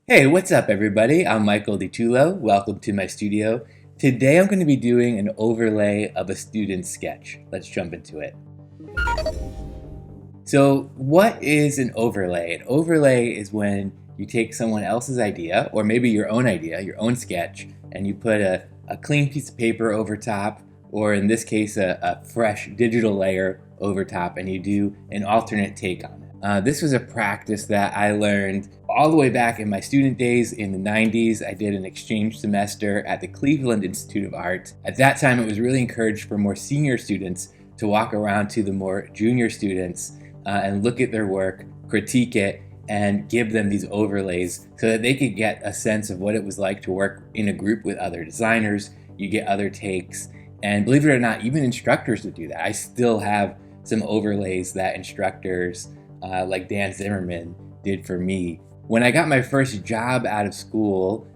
Hey, what's up everybody? I'm Michael DiTullo. Welcome to my studio. Today I'm going to be doing an overlay of a student's sketch. Let's jump into it. So what is an overlay? An overlay is when you take someone else's idea, or maybe your own idea, your own sketch, and you put a clean piece of paper over top, or in this case, a fresh digital layer over top, and you do an alternate take on it. This was a practice that I learned all the way back in my student days in the 90s. I did an exchange semester at the Cleveland Institute of Art. At that time, it was really encouraged for more senior students to walk around to the more junior students and look at their work, critique it, and give them these overlays so that they could get a sense of what it was like to work in a group with other designers. You get other takes, and believe it or not, even instructors would do that. I still have some overlays that instructors like Dan Zimmerman did for me. When I got my first job out of school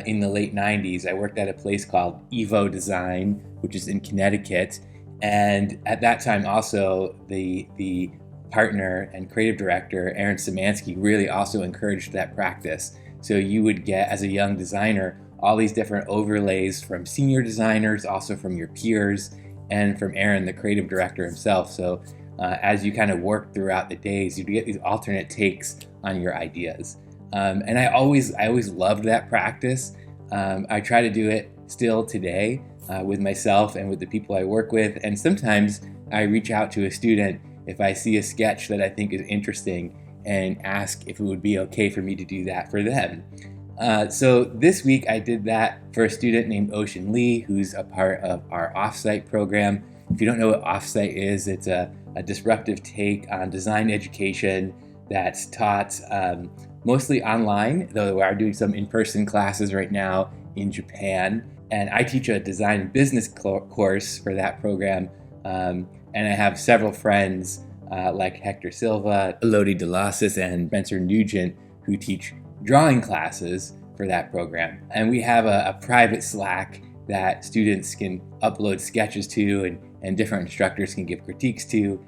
in the late 90s, I worked at a place called Evo Design, which is in Connecticut. And at that time also, the partner and creative director, Aaron Szymanski, really also encouraged that practice. So you would get, as a young designer, all these different overlays from senior designers, also from your peers, and from Aaron, the creative director himself. So as you kind of work throughout the days, you get these alternate takes on your ideas. And I always loved that practice. I try to do it still today with myself and with the people I work with. And sometimes I reach out to a student if I see a sketch that I think is interesting and ask if it would be okay for me to do that for them. So this week I did that for a student named Ocean Lee, who's a part of our offsite program. If you don't know what offsite is, it's a disruptive take on design education that's taught mostly online, though we are doing some in-person classes right now in Japan. And I teach a design and business course for that program. And I have several friends like Hector Silva, Elodie DeLasis, and Spencer Nugent who teach drawing classes for that program. And we have a private Slack that students can upload sketches to and different instructors can give critiques to.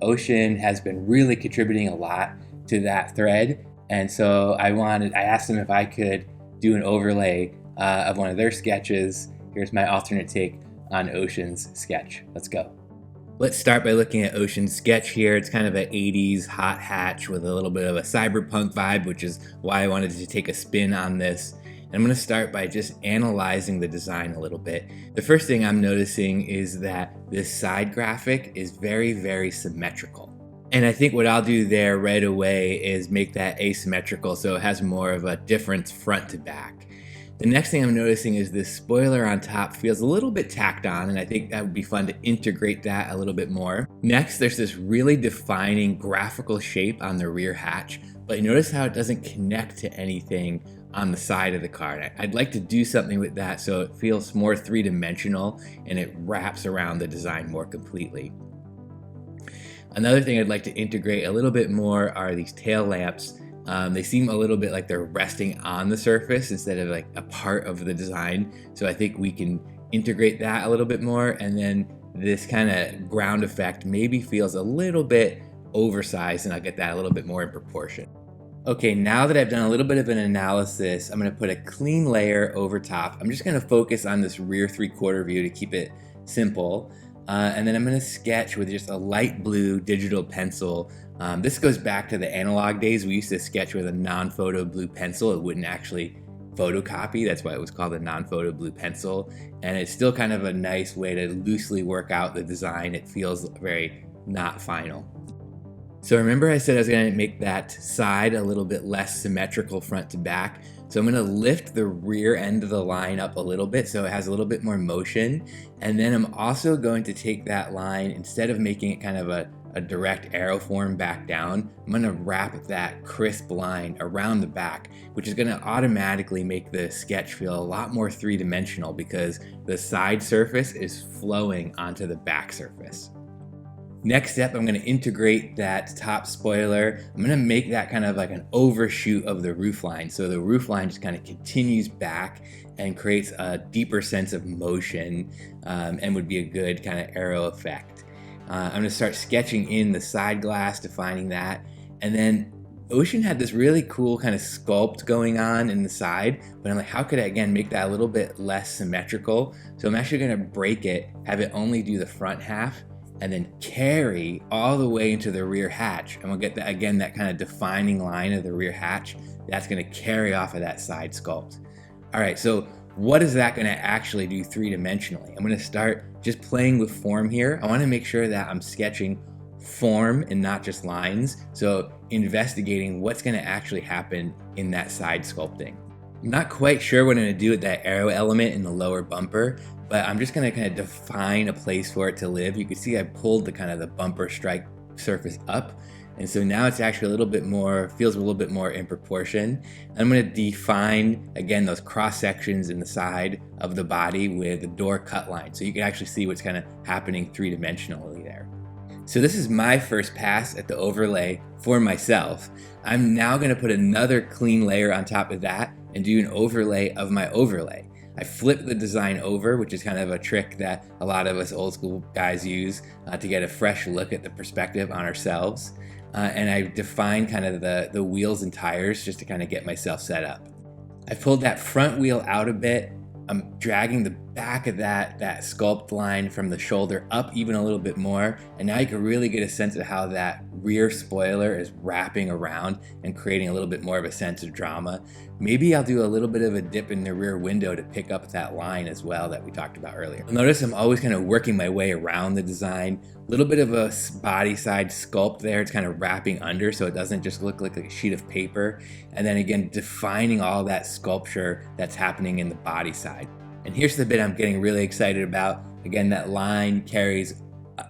Ocean has been really contributing a lot to that thread. And so I asked them if I could do an overlay of one of their sketches. Here's my alternate take on Ocean's sketch. Let's go. Let's start by looking at Ocean's sketch here. It's kind of an 80s hot hatch with a little bit of a cyberpunk vibe, which is why I wanted to take a spin on this. And I'm going to start by just analyzing the design a little bit. The first thing I'm noticing is that this side graphic is very, very symmetrical. And I think what I'll do there right away is make that asymmetrical so it has more of a difference front to back. The next thing I'm noticing is this spoiler on top feels a little bit tacked on, and I think that would be fun to integrate that a little bit more. Next, there's this really defining graphical shape on the rear hatch, but notice how it doesn't connect to anything on the side of the car. I'd like to do something with that so it feels more three-dimensional and it wraps around the design more completely. Another thing I'd like to integrate a little bit more are these tail lamps. They seem a little bit like they're resting on the surface instead of like a part of the design. So I think we can integrate that a little bit more. And then this kind of ground effect maybe feels a little bit oversized, and I'll get that a little bit more in proportion. Okay, now that I've done a little bit of an analysis, I'm going to put a clean layer over top. I'm just going to focus on this rear 3/4 view to keep it simple. And then I'm going to sketch with just a light blue digital pencil. This goes back to the analog days. We used to sketch with a non-photo blue pencil. It wouldn't actually photocopy. That's why it was called a non-photo blue pencil. And it's still kind of a nice way to loosely work out the design. It feels very not final. So remember I said I was going to make that side a little bit less symmetrical front to back. So I'm going to lift the rear end of the line up a little bit so it has a little bit more motion. And then I'm also going to take that line, instead of making it kind of a direct arrow form back down, I'm going to wrap that crisp line around the back, which is going to automatically make the sketch feel a lot more three-dimensional because the side surface is flowing onto the back surface. Next step, I'm going to integrate that top spoiler. I'm going to make that kind of like an overshoot of the roofline. So the roofline just kind of continues back and creates a deeper sense of motion and would be a good kind of arrow effect. I'm going to start sketching in the side glass, defining that. And then Ocean had this really cool kind of sculpt going on in the side, but I'm like, how could I again make that a little bit less symmetrical? So I'm actually gonna break it, have it only do the front half, and then carry all the way into the rear hatch. And we'll get that again, that kind of defining line of the rear hatch. That's gonna carry off of that side sculpt. All right, so what is that gonna actually do three-dimensionally? I'm gonna start just playing with form here. I wanna make sure that I'm sketching form and not just lines. So investigating what's gonna actually happen in that side sculpting. I'm not quite sure what I'm gonna do with that arrow element in the lower bumper, but I'm just gonna kind of define a place for it to live. You can see I pulled the kind of the bumper strike surface up. And so now it's actually a little bit more, feels a little bit more in proportion. I'm gonna define, again, those cross sections in the side of the body with the door cut line. So you can actually see what's kind of happening three-dimensionally there. So this is my first pass at the overlay for myself. I'm now gonna put another clean layer on top of that and do an overlay of my overlay. I flip the design over, which is kind of a trick that a lot of us old school guys use to get a fresh look at the perspective on ourselves. And I define kind of the wheels and tires just to kind of get myself set up. I pulled that front wheel out a bit. I'm dragging the back of that sculpt line from the shoulder up even a little bit more. And now you can really get a sense of how that rear spoiler is wrapping around and creating a little bit more of a sense of drama. Maybe I'll do a little bit of a dip in the rear window to pick up that line as well that we talked about earlier. You'll notice I'm always kind of working my way around the design. A little bit of a body side sculpt there. It's kind of wrapping under so it doesn't just look like a sheet of paper. And then again, defining all that sculpture that's happening in the body side. And here's the bit I'm getting really excited about. Again, that line carries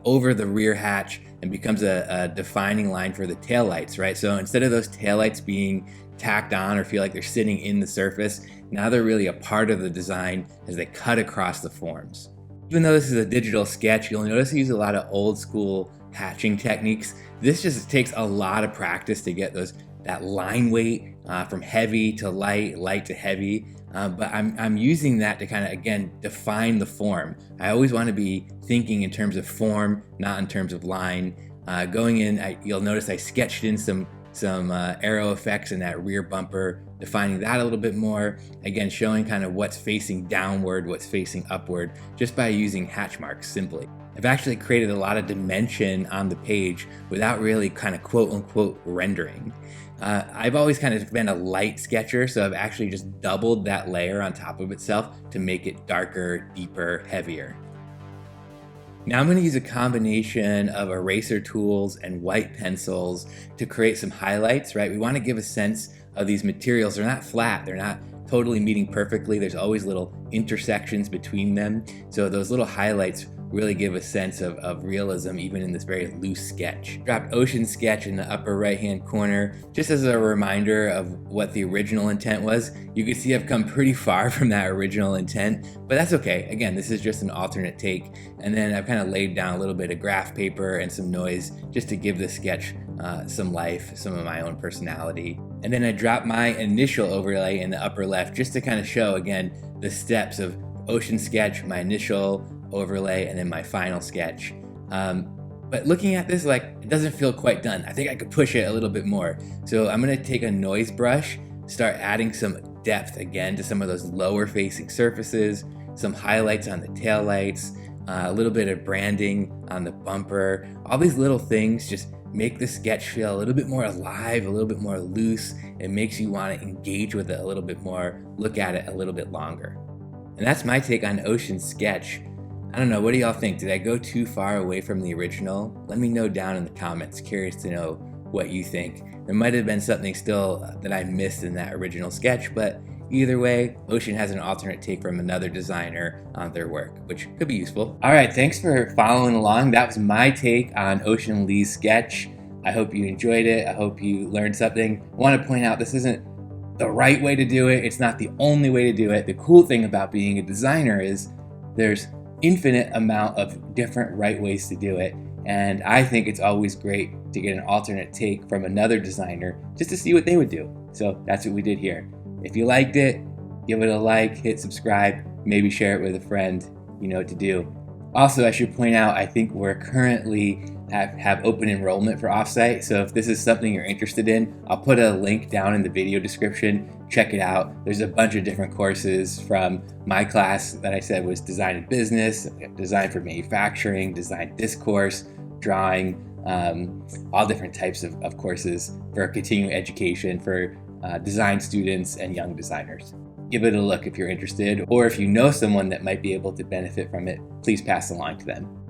over the rear hatch and becomes a defining line for the taillights, right? So instead of those taillights being tacked on or feel like they're sitting in the surface, now they're really a part of the design as they cut across the forms. Even though this is a digital sketch, you'll notice I use a lot of old school hatching techniques. This just takes a lot of practice to get that line weight from heavy to light, light to heavy. But I'm using that to kind of, again, define the form. I always want to be thinking in terms of form, not in terms of line. Going in, you'll notice I sketched in some arrow effects in that rear bumper, defining that a little bit more. Again, showing kind of what's facing downward, what's facing upward, just by using hatch marks simply. I've actually created a lot of dimension on the page without really kind of quote unquote rendering. I've always kind of been a light sketcher, so I've actually just doubled that layer on top of itself to make it darker, deeper, heavier. Now I'm going to use a combination of eraser tools and white pencils to create some highlights, right? We want to give a sense of these materials. They're not flat, they're not totally meeting perfectly. There's always little intersections between them. So those little highlights really give a sense of realism even in this very loose sketch. Dropped Ocean Sketch in the upper right hand corner just as a reminder of what the original intent was. You can see I've come pretty far from that original intent, but that's okay. Again, this is just an alternate take. And then I've kind of laid down a little bit of graph paper and some noise just to give the sketch some life, some of my own personality. And then I dropped my initial overlay in the upper left just to kind of show, again, the steps of Ocean Sketch, my initial overlay, and then my final sketch. But looking at this, like, it doesn't feel quite done. I think I could push it a little bit more. So I'm gonna take a noise brush, start adding some depth again to some of those lower facing surfaces, some highlights on the taillights, a little bit of branding on the bumper. All these little things just make the sketch feel a little bit more alive, a little bit more loose. It makes you want to engage with it a little bit more, look at it a little bit longer. And that's my take on Ocean Sketch. I don't know, what do y'all think? Did I go too far away from the original? Let me know down in the comments. Curious to know what you think. There might have been something still that I missed in that original sketch, but either way, Ocean has an alternate take from another designer on their work, which could be useful. All right, thanks for following along. That was my take on Ocean Lee's sketch. I hope you enjoyed it. I hope you learned something. I want to point out this isn't the right way to do it. It's not the only way to do it. The cool thing about being a designer is there's infinite amount of different right ways to do it. And I think it's always great to get an alternate take from another designer just to see what they would do. So that's what we did here. If you liked it, give it a like, hit subscribe, maybe share it with a friend. You know what to do. Also, I should point out, I think we're currently have open enrollment for offsite. So if this is something you're interested in, I'll put a link down in the video description. Check it out. There's a bunch of different courses from my class that I said was design and business, design for manufacturing, design discourse, drawing, all different types of courses for continuing education for design students and young designers. Give it a look if you're interested, or if you know someone that might be able to benefit from it, please pass along to them.